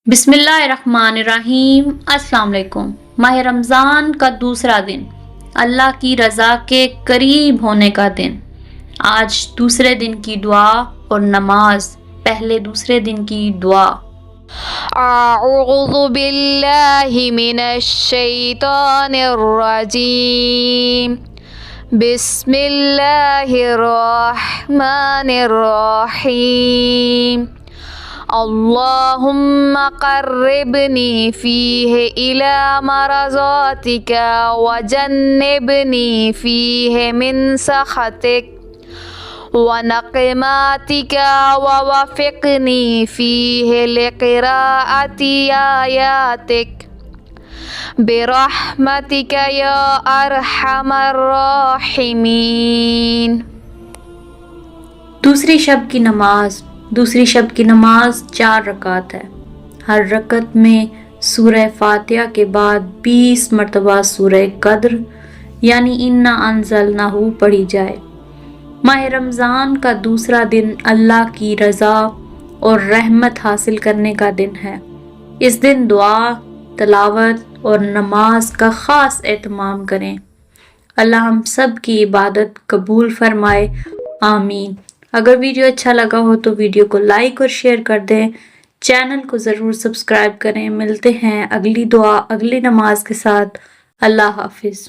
بسم اللہ الرحمن الرحیم۔ السلام علیکم۔ ماہ رمضان کا دوسرا دن، اللہ کی رضا کے قریب ہونے کا دن۔ آج دوسرے دن کی دعا اور نماز۔ پہلے دوسرے دن کی دعا۔ اعوذ باللہ من الشیطان الرجیم، بسم اللہ الرحمن الرحیم۔ اللہم قربنی فیہ الی مرضاتک وجنبنی فیہ من سخطک ونقماتک ووفقنی فیہ لقراءۃ آیاتک برحمتک یا ارحم الراحمین۔ دوسری شب کی نماز 4 رکعت ہے۔ ہر رکعت میں سورہ فاتحہ کے بعد 20 مرتبہ سورہ قدر یعنی انا انزلناہ پڑھی جائے۔ ماہ رمضان کا دوسرا دن اللہ کی رضا اور رحمت حاصل کرنے کا دن ہے۔ اس دن دعا، تلاوت اور نماز کا خاص اہتمام کریں۔ اللہ ہم سب کی عبادت قبول فرمائے، آمین۔ اگر ویڈیو اچھا لگا ہو تو ویڈیو کو لائک اور شیئر کر دیں، چینل کو ضرور سبسکرائب کریں۔ ملتے ہیں اگلی دعا اگلی نماز کے ساتھ۔ اللہ حافظ۔